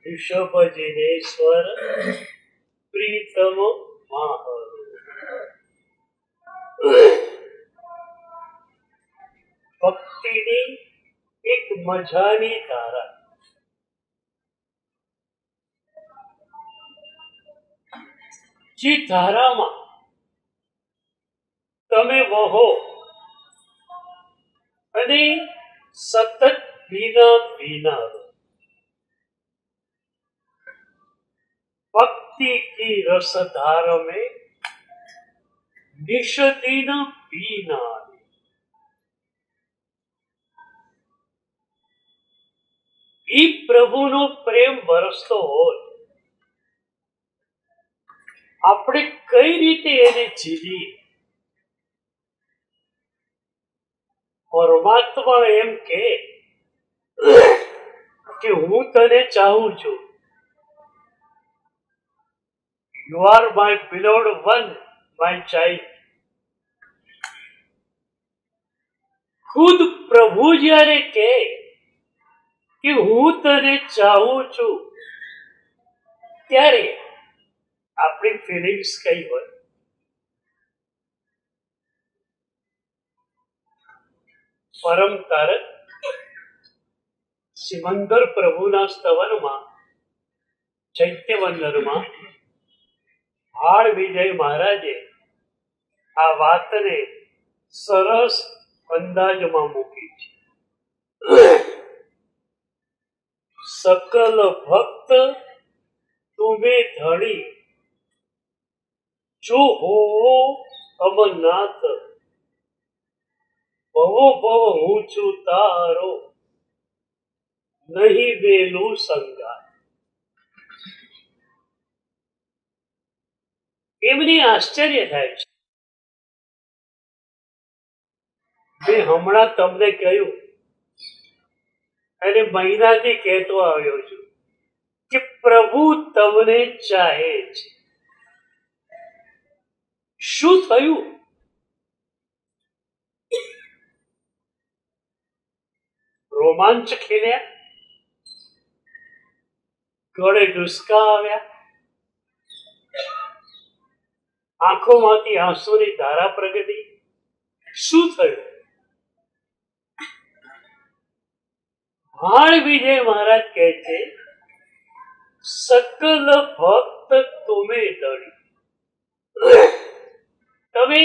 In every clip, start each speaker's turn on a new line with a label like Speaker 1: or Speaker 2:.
Speaker 1: ऋषभ जिनेश्वर प्रीतम माहर। ભક્તિની એક મજાની ધારા, જે ધારામાં તમે વહો અને સતત ભીના ભીના રહો। भक्ति की रसधार में निश दिन पीना। ई प्रभुनो प्रेम वरसतो होय, આપણે કઈ રીતે એને જીવીએ? પરમાત્મા એમ કે હું તને ચાહું છું। You are my beloved one, my child। ખુદ પ્રભુ જ્યારે કે હું તને ચાહું છું, ત્યારે આપણી ફિલિંગ્સ કઈ હોય? પરમ તારક સિમંદર પ્રભુના સ્તવનમાં ચૈત્યવંદનમાં ભાળ વિજય મહારાજે આ વાતને સરસ અંદાજમાં મૂકી છે। सकल भक्त तुम्हें धड़ी, जो हो अमरनाथ। भवो भव हूँ छू तारो, नहीं वेलू संगात। એમની આશ્ચર્ય થાય છે। મેં હમણાં તમને કહ્યું અને મહિનાથી કહેતો આવ્યો છું કે પ્રભુ તમને ચાહે છે। શું થયું? રોમાંચ ખેલ્યા, ગળે ડુસકા આવ્યા, આંખોમાંથી આંસુની ધારા પ્રગટી? શું થયું? ભાણ વિજય મહારાજ કહે છે, સકલ ભક્ત તમે દળી। તમે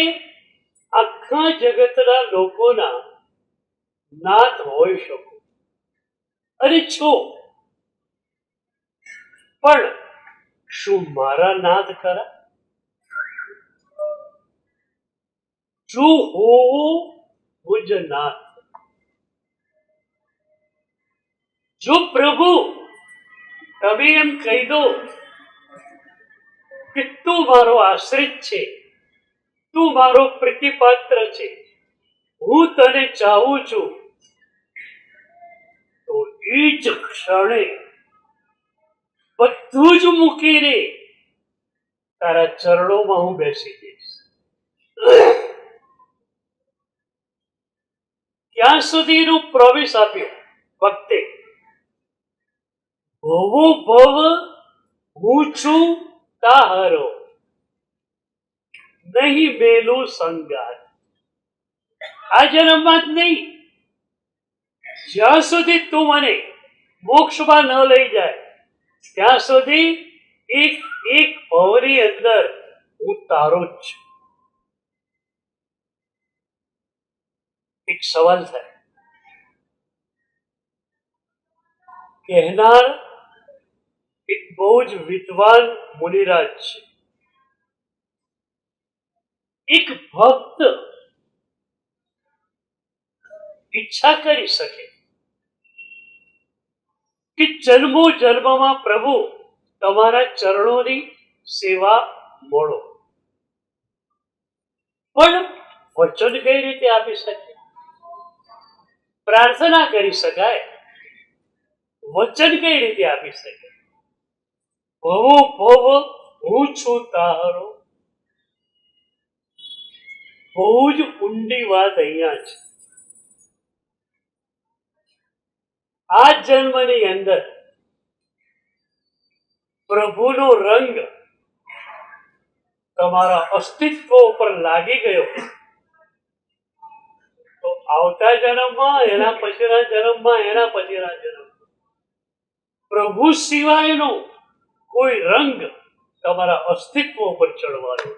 Speaker 1: આખા જગતના લોકોના નાથ હોઈ શકો અને છો, પણ શું મારા નાથ ખરા? જો હોવો મુજ નાથ। જો પ્રભુ તમે એમ કહી દો કે તું મારો આશ્રિત છે, તું મારો પ્રીતિપાત્ર છે, હું તને ચાહું છું, તો એ જ ક્ષણે બધું જ મૂકીને તારા ચરણોમાં હું બેસી જઈશ। ક્યાં સુધીનું પ્રોમિસ આપ્યું ભક્તે? ભવો ભવ હું છું તાહરો, નહીં મેલું સંગાત। આ જન્મમાં જ નહીં, જ્યાં સુધી તું મને મોક્ષમાં ન લઈ જાય ત્યાં સુધી એક એક ભવની અંદર હું તારો જ છું। એક સવાલ થાય, કહેનાર એક બહુ જ વિદ્વાન મુનિરાજ છે। એક ભક્ત ઈચ્છા કરી શકે કે જન્મો જન્મમાં પ્રભુ તમારા ચરણોની સેવા મળો, પણ વચન કઈ રીતે આપી શકે? પ્રાર્થના કરી શકાય, વચન કઈ રીતે આપી શકે? ભવો ભવ હું છું તારો। બહુ જ ઊંડી વાત અહીંયા છે। આ જન્મની અંદર પ્રભુનો રંગ તમારા અસ્તિત્વ ઉપર લાગી ગયો તો આવતા જન્મમાં, એના પછીના જન્મમાં, એના પછીના જન્મ પ્રભુ સિવાયનો કોઈ રંગ તમારા અસ્તિત્વ ઉપર ચડવાનો.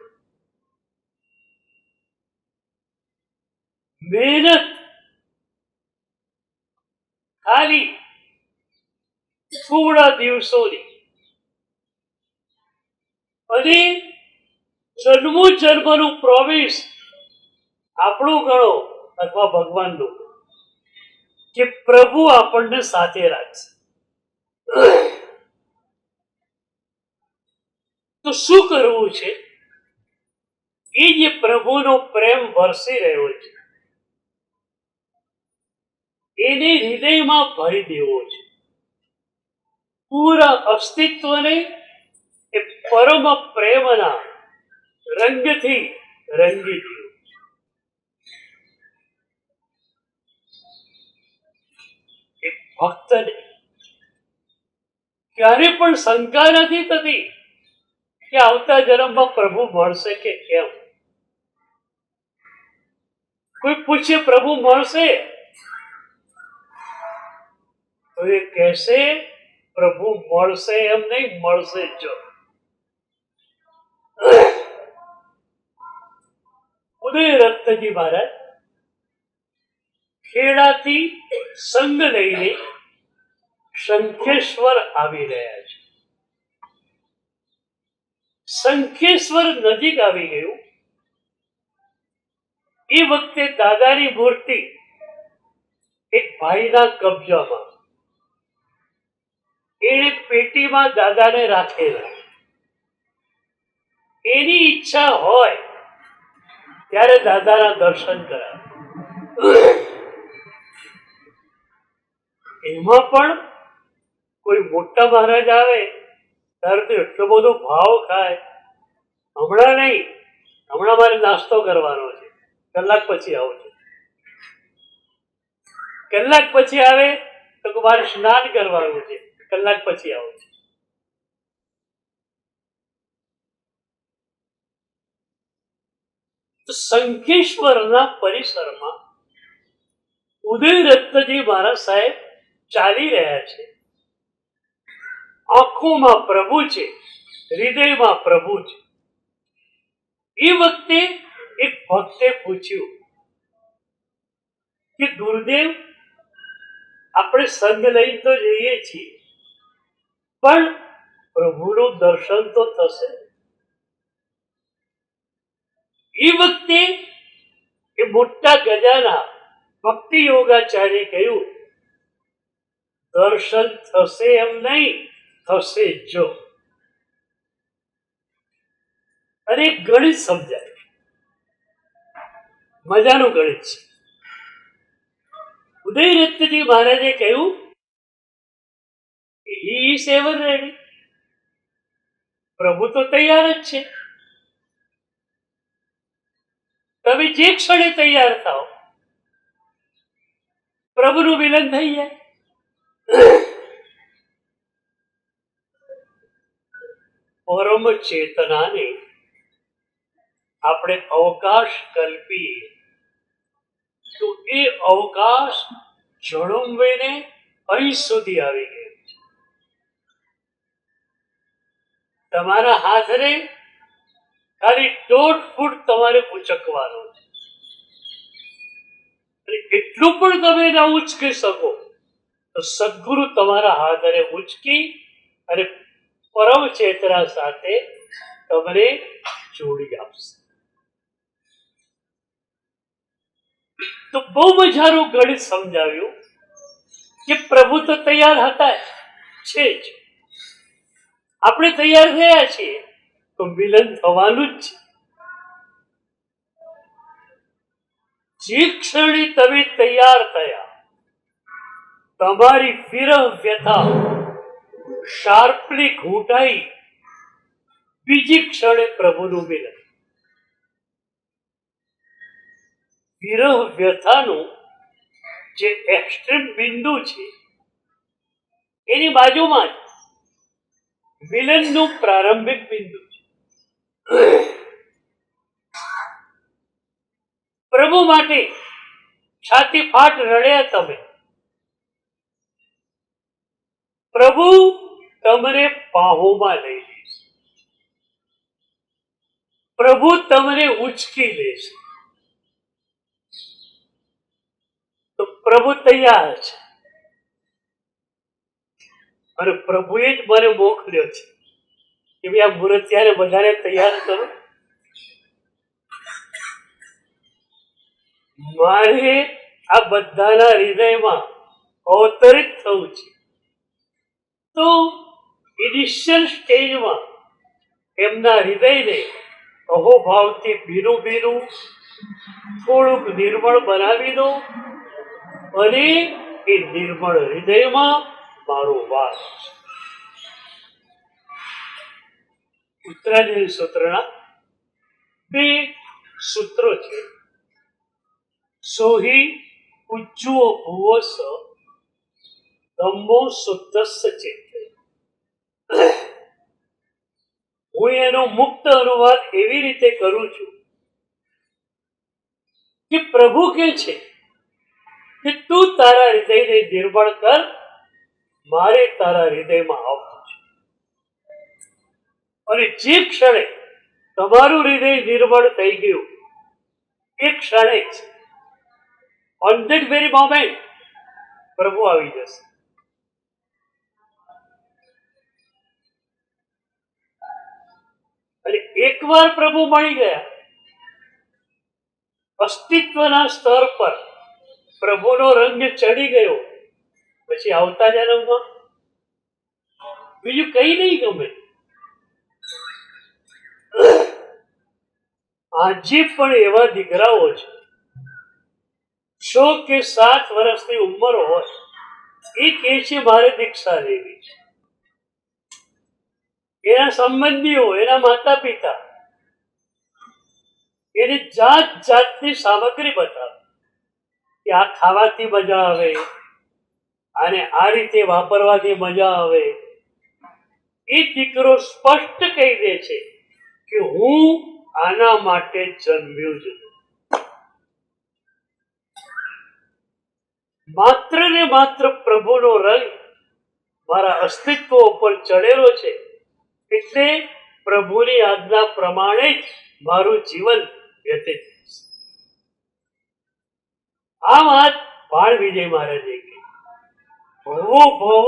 Speaker 1: મહેનત ખાલી થોડા દિવસોની અને જન્મો જન્મનું પ્રોમિસ આપણું ગણો અથવા ભગવાનનું કે પ્રભુ આપણને સાથે રાખશે. તો શું કરવું છે? એ જે પ્રભુનો પ્રેમ વરસી રહ્યો છે એને હૃદયમાં ભરી દેવો છે. પૂરા અસ્તિત્વને એ પરમ પ્રેમના રંગથી રંગી દેવું. એક ભક્તને ક્યારે પણ શંકા નથી થતી કે આવતા જન્મમાં પ્રભુ મળશે કે કેમ. કોઈ પૂછે પ્રભુ મળશે તો એ કહેશે પ્રભુ મળશે એમ નહીં, મળશે જ. ઉદયરત્નજી મહારાજ ખેડાથી સંગ લઈને શંખેશ્વર આવી રહ્યા છે. શંખેશ્વર નજીક આવી ગયું એ વખતે દાદાની મૂર્તિ એક ભાઈના કબજામાં, એને પેટીમાં દાદાને રાખેલા. એની ઈચ્છા હોય ત્યારે દાદાના દર્શન કરાવે. એમાં પણ કોઈ મોટા મહારાજ આવે ત્યારે તો એટલો બધો ભાવ ખાય. હમણાં નહીં, હમણાં મારે નાસ્તો કરવાનો છે, કલાક પછી આવું છું. કલાક પછી આવે તો મારે સ્નાન કરવાનું છે, કલાક પછી આવું છું. તો શંખેશ્વરના પરિસરમાં ઉદયરત્નજી મહારાજ સાહેબ ચાલી રહ્યા છે. આંખોમાં પ્રભુ છે, હૃદયમાં પ્રભુ છે. એ વખતે એક ભક્તે પૂછ્યું કે ગુરુદેવ, આપણે સંગ લઈને તો જઈએ છીએ પણ પ્રભુનું દર્શન તો થશે? એ વખતે એ મોટા ગજાના ભક્તિ યોગાચાર્ય કહ્યું, દર્શન થશે એમ નહીં, થશે જો. અને ગણિત સમજાય, મજાનું ગણિત છે. ઉદયરત્નજી મહારાજે કહ્યું, હી ઇઝ એવર રેડી. પ્રભુ તો તૈયાર જ છે. તમે જે ક્ષણે તૈયાર થાઓ પ્રભુનું મિલન થઈ જાય. પરમ ચેતનાને આપણે અવકાશ કલ્પીએ તો એ અવકાશ ઝડુંબીને અહીં સુધી આવી ગયો છે. તમારા હાથને ખાલી 1.5 ફૂટ તમારે ઉચકવાનો છે. એટલું પણ તમે ના ઉચકી શકો તો સદગુરુ તમારા હાથને ઉચકી અને પરમ ચેતના સાથે તમને જોડી આપશે. તો બહુ મજાનું ગણિત સમજાવ્યું કે પ્રભુ તો તૈયાર હતા છે જ, આપણે તૈયાર થયા છીએ તો મિલન થવાનું જ છે. જે ક્ષણે તમે તૈયાર થયા તમારી વિરહ વ્યથા શાર્પલી ઘૂંટાઈ, બીજી ક્ષણે પ્રભુનું મિલન. વિરહ વ્યથાનું જે એક્સ્ટ્રીમ બિંદુ છે એની બાજુમાં જ મિલનનું પ્રારંભિક બિંદુ છે. પ્રભુ માટે છાતી ફાટ રડ્યા તમે. પ્રભુ તમને બાહોમાં લઈ લેશે. પ્રભુ તમને ઉચકી લેશે. તો પ્રભુ તૈયાર છે અને પ્રભુએ જ મને મોકલ્યો છે કે ભાઈ આ મૂર્તિયાને બધાને તૈયાર કરો. મારે આ બધાના હૃદયમાં અવતરિત થવું છે. તો ઇનિશિયલ સ્ટેજમાં એમના હૃદયને અહોભાવથી ભીનું ભીનું થોડુંક નિર્મળ બનાવી દો અને એ નિર્મળ હૃદયમાં મારો વાસ છે. ઉત્તરાયણ સૂત્રના બે સૂત્રો છે. સોહી ઉચ્ચુઓ ભુવસ ધમ્મો શુદ્ધસ્ય ચિત્ત. હું એનો મુક્ત અનુવાદ એવી રીતે કરું છું કે પ્રભુ કે છે કે તું તારા હૃદયને નિર્મળ કર, મારે તારા હૃદયમાં આવવું છે. અને જે ક્ષણે તમારું હૃદય નિર્મળ થઈ ગયું એ ક્ષણે જ ઓન ધેટ વેરી મોમેન્ટ પ્રભુ આવી જશે. અને એકવાર પ્રભુ મળી ગયા, અસ્તિત્વના સ્તર પર પ્રભુનો રંગ ચડી ગયો, પછી આવતા જન્મમાં બીજું કઈ નહીં ગમે. આજે પણ એવા દીકરાઓ છે 6 કે 7 વર્ષની ઉંમર હોય, એ કહે છે મારે દીક્ષા લેવી છે. એના સંબંધીઓ, એના માતા પિતા એને જાત જાતની સામગ્રી બતાવે કે આ ખાવાથી મજા આવે, આને આ રીતે વાપરવાથી મજા આવે. એ દીકરો સ્પષ્ટ કહી દે છે કે હું આના માટે જન્મ્યો જ નથી. માત્ર ને માત્ર પ્રભુનો રંગ મારા અસ્તિત્વ ઉપર ચડેલો છે, એટલે પ્રભુની આજ્ઞા પ્રમાણે જ મારું જીવન વ્યતીત થશે. આ વાત બાળ વિજય મહારાજે કહી. ભવો ભવ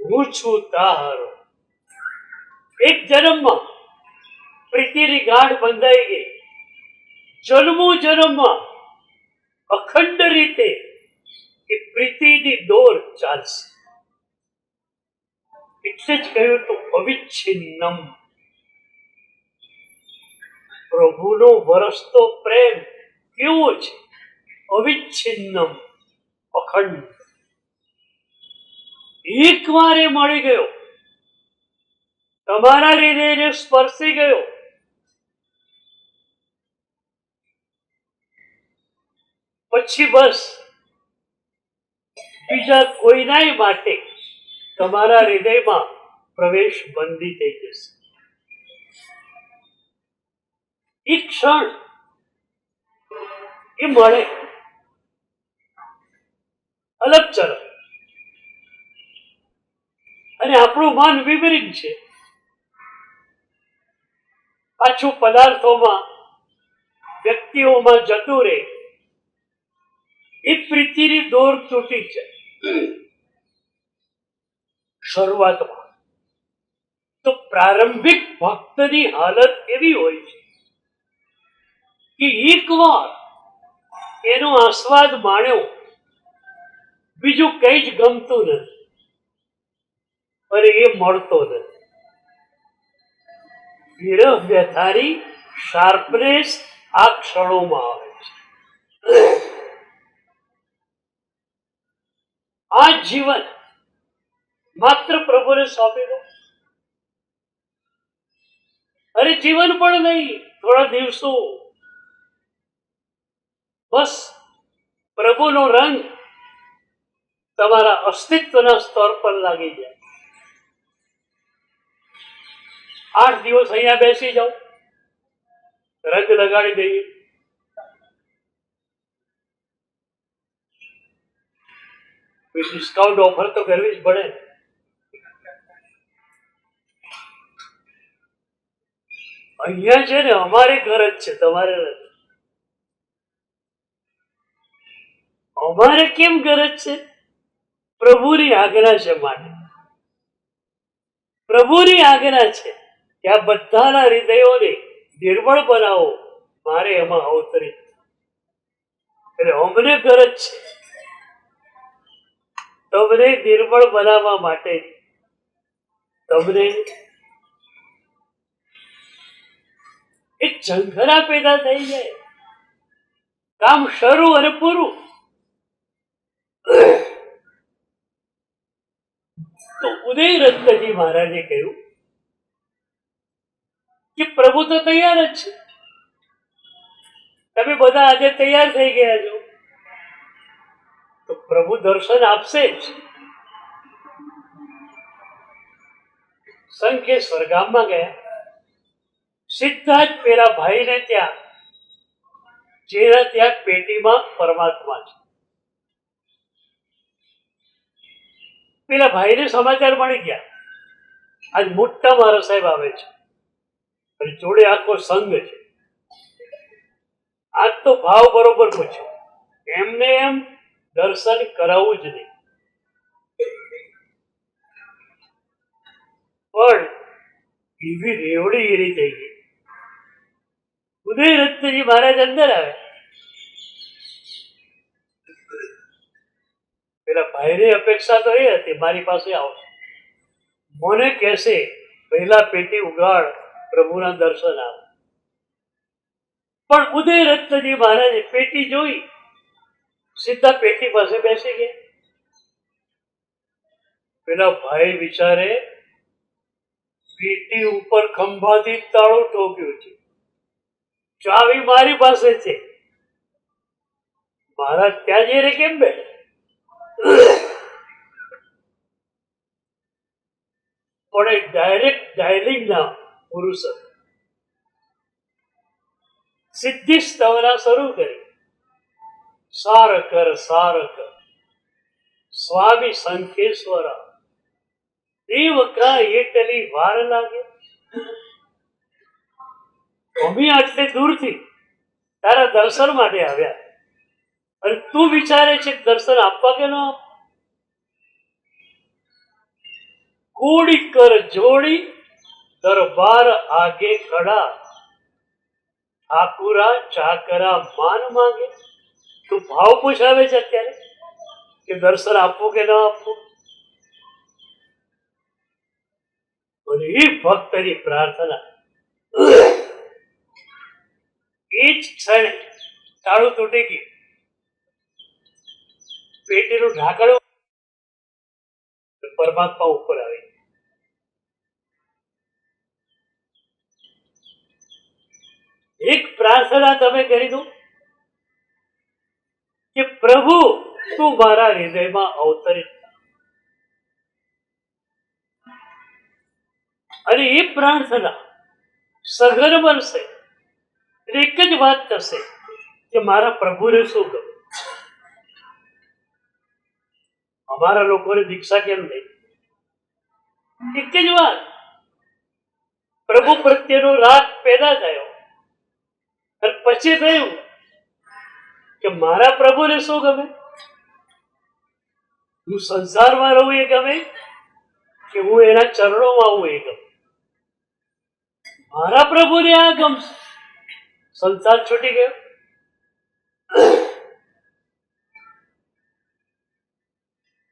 Speaker 1: હું છું તાહારો. એક જન્મમાં પ્રીતિની ગાંઠ બંધાઈ ગઈ. જન્મો જન્મમાં અખંડ રીતે એ પ્રીતિની દોર ચાલશે. એટલે જ કહ્યું તો અવિચ્છિન્નમ. પ્રભુનો વરસતો પ્રેમ કેવો છે? અવિચ્છિન્નમ, અખંડ. એકવાર એ મળી ગયો, તમારા હૃદયને સ્પર્શી ગયો, પછી બસ બીજા કોઈનાય માટે તમારા હૃદયમાં પ્રવેશ બંધી થઈ જશે. એક ક્ષણ એ મળે, અલગ ચલો. અને આપણું મન વિપરીત છે. પાછું પદાર્થોમાં, વ્યક્તિઓમાં જતું રહે. એ પ્રીતિની દોર તૂટી જાય શરૂઆતમાં. તો પ્રારંભિક ભક્તની હાલત એવી હોય છે કે એકવાર એનો આસ્વાદ માણ્યો, બીજું કઈ જ ગમતું નથી અને એ મળતો નથી. વિરહ વ્યથાની શાર્પનેસ આ ક્ષણોમાં આવે છે. આ જીવન માત્ર પ્રભુને સોંપી દો. અરે જીવન પણ નહીં, થોડા દિવસો બસ પ્રભુનો રંગ તમારા અસ્તિત્વના સ્તર પર લાગી જાય. 8 દિવસ અહીંયા બેસી જાઓ, રંગ લગાડી દઈએ. ડિસ્કાઉન્ટ ઓફર તો કરવી જ પડે. અહીંયા છે ને અમારે ઘર જ છે, તમારે નથી. અમારે કેમ ગરજ છે? પ્રભુની આજ્ઞા છે માટે. પ્રભુની આજ્ઞા છે કે આ બધાના હૃદયોને નિર્મળ બનાવો, મારે એમાં અવતરિત. એટલે અમને ગરજ છે તમને નિર્મળ બનાવવા માટે. તમને એક ઝંખના પેદા થઈ જાય, કામ શરૂ અને પૂરું. તો ઉદયરત્નજી મહારાજે કહ્યું કે પ્રભુ તો તૈયાર જ છે, તમે બધા આજે તૈયાર થઈ ગયા છો, તો પ્રભુ દર્શન આપશે જ. શંખેશ્વર ગામમાં ગયા, સીધા જ પેલા ભાઈને ત્યાં, જેના ત્યાં પેટીમાં પરમાત્મા છે. પેલા ભાઈને સમાચાર મળી ગયા, આજ મોટા મારા સાહેબ આવે છે અને જોડે આખો સંઘ છે. આજ તો ભાવ બરોબર પૂછ્યો, એમને એમ દર્શન કરાવવું જ નહીં. પણ એવી રેવડી એરી થઈ ગઈ. ઉદયરત્નજી મહારાજ અંદર આવે, પેલા ભાઈની અપેક્ષા તો એ હતી મારી પાસે આવશે, મને કહેશે પહેલા પેટી ઉગાડ, પ્રભુના દર્શન આવે. પણ ઉદયરત્નજી મહારાજે પેટી જોઈ, સીધા પેટી પાસે બેસી ગયા. પેલા ભાઈ વિચારે પેટી ઉપર ખંભાથી તાળું ઠોક્યું છે, ચાવી મારી પાસે છે, મહારાજ ત્યાં જઈને કેમ બેઠા? પણ એ ડાયરેક્ટ ડાયલિંગ ના પુરુષ સિદ્ધિ સ્તવના શરૂ કરી. સાર કર સ્વામી શંખેશ્વર, દેવ કા એટલી વાર લાગે. અમે આટલે દૂરથી તારા દર્શન માટે આવ્યા, અને તું વિચારે છે દર્શન આપવા કે ન આપ? કોડી કર જોડી દરબાર આગે ખડા, ઠાકુરા ચાકરા માન માંગે. તું ભાવ પૂછાવે છે અત્યારે કે દર્શન આપવું કે ન આપવું? અને એ ભક્તની પ્રાર્થના એ જ ક્ષણે તાળું તૂટી ગયું, પેટીનું ઢાંકણું પરમાત્મા ઉપર આવી. એક પ્રાર્થના તમે કરી દો કે પ્રભુ તું મારા હૃદયમાં અવતરિત. અને એ પ્રાર્થના સઘન બનશે. એક જ વાત થશે કે મારા પ્રભુને શું ગમે. અમારા લોકોને દીક્ષા કેમ નહીં? એક જ વાત, પ્રભુ પ્રત્યેનો રાગ પેદા થયો, અને પછી થયું કે મારા પ્રભુને શું ગમે? હું સંસારમાં રહું એ ગમે કે હું એના ચરણોમાં આવું એ ગમે? મારા પ્રભુને આ ગમશે. સંસાર છૂટી ગયો.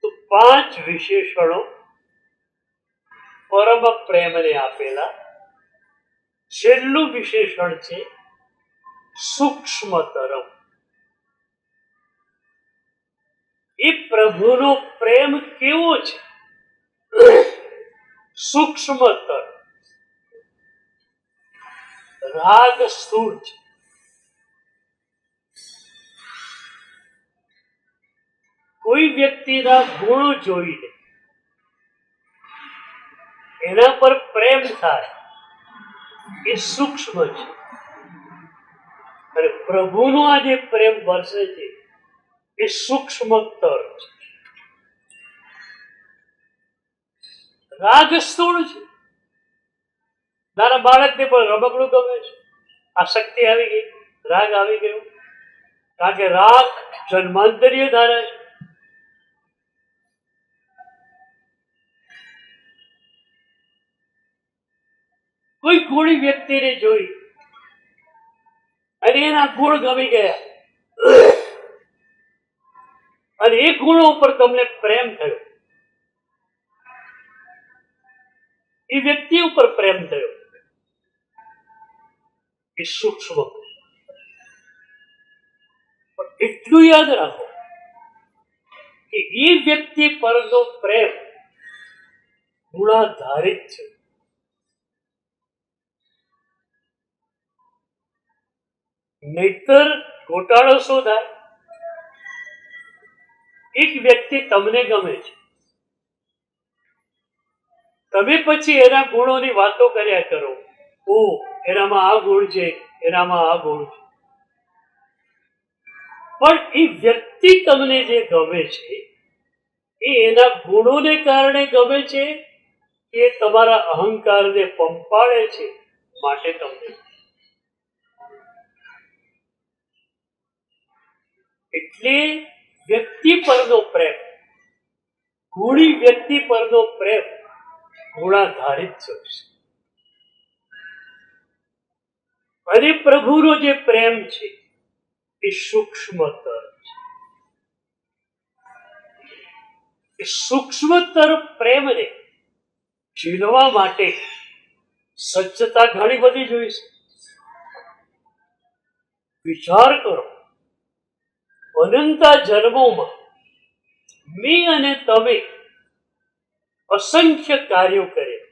Speaker 1: તો 5 વિશેષણો પરમ પ્રેમને આપેલા. છેલ્લું વિશેષણ છે સૂક્ષ્મતરમ. એ પ્રભુનો પ્રેમ કેવો છે? સૂક્ષ્મતર. રાગ સ્થૂળ છે. કોઈ વ્યક્તિના ગુણો જોઈને એના પર પ્રેમ થાય, એ સૂક્ષ્મ છે, અને પ્રભુનો આ જે પ્રેમ વરસે છે એ સૂક્ષ્મતર છે. રાગ સ્થૂળ છે. નાના બાળકને પણ રમકડું ગમે છે, આસક્તિ આવી ગઈ, રાગ આવી ગયો, કારણ કે રાગ જન્માંતરીય ધારા છે. કોઈ ગોળી વ્યક્તિને જોઈ અને એના ગુણ ગમી ગયા, અને એ ગુણો ઉપર તમને પ્રેમ થયો, એ વ્યક્તિ ઉપર પ્રેમ થયો, એ સૂક્ષ્મ. પણ એટલું યાદ રાખો કે એ વ્યક્તિ પરનો પ્રેમ ગુણાધારિત છે. નહીતર ઘોટાળો શું થાય? એક વ્યક્તિ તમને ગમે છે, તમે પછી એના ગુણોની વાતો કર્યા કરો, ઓ એનામાં આ ગુણ છે, એનામાં આ ગુણ છે. પણ એ વ્યક્તિ તમને જે ગમે છે એ એના ગુણોને કારણે ગમે છે કે તમારા અહંકારને પંપાળે છે માટે તમને? એટલે વ્યક્તિ પરનો પ્રેમ, ગુણી વ્યક્તિ પરનો પ્રેમ ગુણાધારિત છે. અને પ્રભુનો જે પ્રેમ છે એ સૂક્ષ્મતર છે. એ સૂક્ષ્મતર પ્રેમને ઝીલવા માટે સજ્જતા ઘણી બધી જોઈશે. વિચાર કરો, અનંતા જન્મોમાં મેં અને તમે અસંખ્ય કાર્યો કર્યા,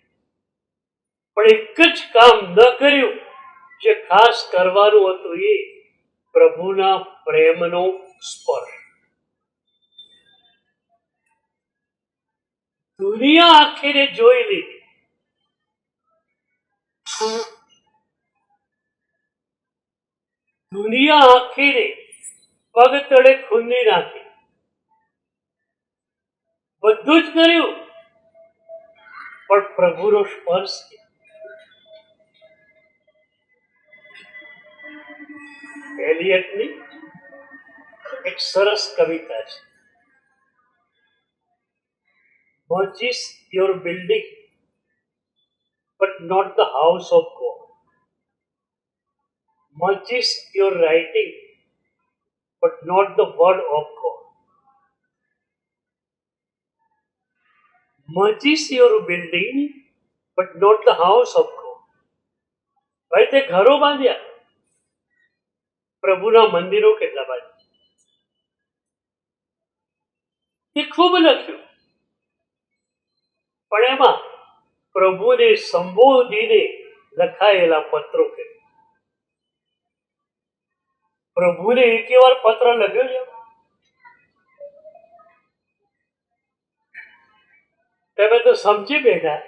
Speaker 1: પણ એક જ કામ ન કર્યું જે ખાસ કરવાનું હતું, એ પ્રભુના પ્રેમનો સ્પર્શ. દુનિયા આખીને જોઈ લીધી, દુનિયા આખીને પગ તળે ખૂંદી નાખી, બધું જ કર્યું, પણ પ્રભુનો સ્પર્શ. એલિયટની એક સરસ કવિતા છે, much is your building but not the house of God, much is your writing but not the word of God, much is your building but not the house of God. ભાઈ તે ઘરો બાંધ્યા, પ્રભુના મંદિરો કેટલા બાંધ્યા? એ ખૂબ લખ્યું, પણ એમાં પ્રભુને સંબોધીને લખાયેલા પત્રો કે પ્રભુને એક વાર પત્ર લખ્યો છે? તમે તો સમજી બેઠા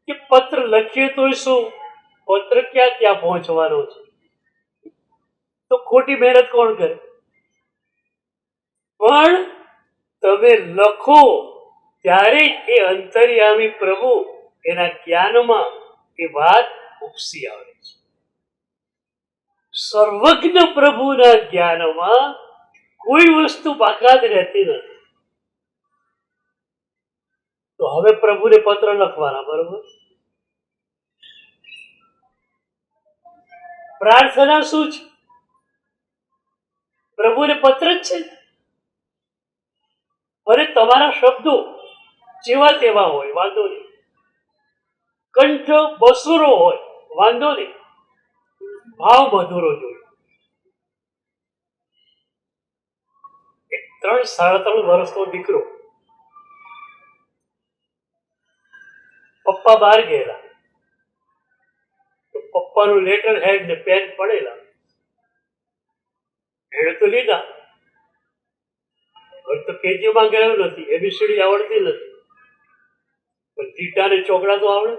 Speaker 1: કે પત્ર લખીએ તો શું, પત્ર ક્યાં ત્યાં પહોંચવાનો છે, તો ખોટી મહેનત કોણ કરે? પણ તમે લખો ત્યારે એ અંતર્યામી પ્રભુ એના જ્ઞાનમાં એ વાત ઉપસી આવે છે. સર્વજ્ઞ પ્રભુના જ્ઞાનમાં કોઈ વસ્તુ બાકાત રહેતી નથી. તો હવે પ્રભુને પત્ર લખવાના, બરોબર? પ્રાર્થના શું છે? પ્રભુને પત્ર જ છે. અને તમારા શબ્દો જેવા તેવા હોય, વાંધો નહીં, કંઠ બસુરો હોય, વાંધો નહીં, ભાવ મધુરો જોઈએ. 3-3.5 વર્ષનો દીકરો, પપ્પા બહાર ગયેલા, તો પપ્પાનું લેટર હેડ ને પેન પડેલા, એને તો લીધા. હવે તો કેજીમાં ગયો નથી, એબીસીડી આવડતી નથી, પણ ટીટા ને ચોકડા તો આવડે.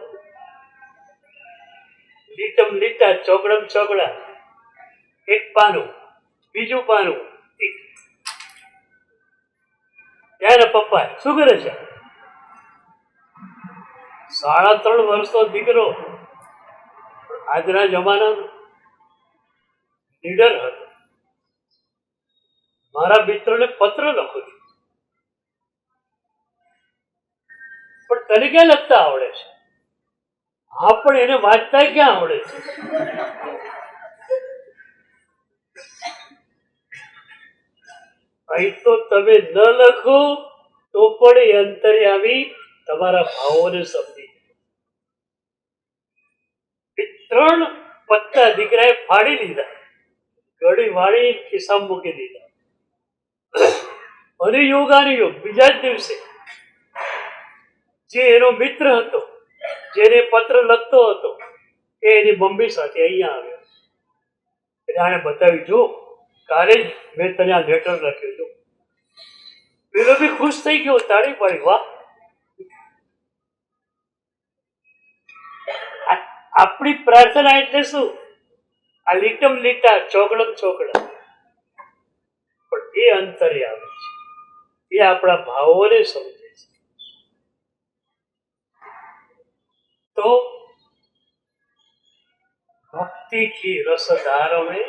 Speaker 1: લીટમ લીટા ચોકડમ ચોકડા, એક પાનું બીજું પાનું. ત્યારે પપ્પા શું કરે છે? 3.5 વર્ષનો દીકરો, આજના જમાનાનો લીડર હતો. મારા મિત્રોને પત્ર લખું છું, પણ તને ક્યાં લખતા આવડે છે? હા, પણ એને વાંચતા ક્યાં આવડે છે? અહીં તો તમે ન લખો તો પણ એ અંતર્યામી તમારા ભાવોને સમજી. 3 પત્તા દીકરાએ ફાડી લીધા, ઘડી વાળી ખિસ્સામાં મૂકી દીધા. અને યોગાનુયોગ બીજા જ દિવસે જે એનો મિત્ર હતો, જેને પત્ર લખતો હતો, એ એની મમ્મી સાથે અહીંયા આવ્યો. એટલે આને બતાવ્યું, જો કાલે જ મેં તને આ લેટર લખ્યું હતું. પેલો બી ખુશ થઈ ગયો, તાળી પાડી, વાહ. આપણી પ્રાર્થના એટલે શું? આ લીટમ લીટા ચોકડમ ચોકડા, પણ એ અંતર્યામી છે, એ આપણા ભાવોને સમજે છે. તો ભક્તિ કી રસધાર में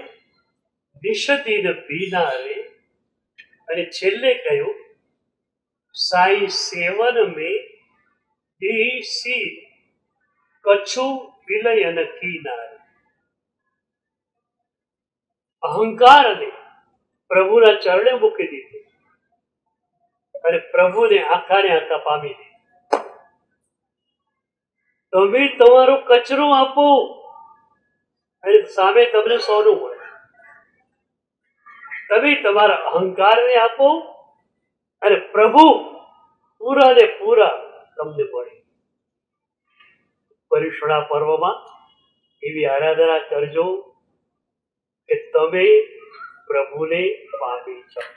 Speaker 1: નિષદિન પીના રે. અને છેલ્લે કહ્યું, સાઈ સેવન में દેસી કછુ વિલયન કીના રે. અહંકારને પ્રભુના ચરણે મૂકી દીધું અને પ્રભુને આખાને આખા પામી દીધું. તમે તમારો કચરો આપો અને સામે તમને સોનું મળે. તમે તમારા અહંકારને આપો અને પ્રભુ પૂરા ને પૂરા તમને મળે. પર્યુષણા પર્વમાં એવી આરાધના કરજો કે તમે પ્રભુને પામી જાઓ.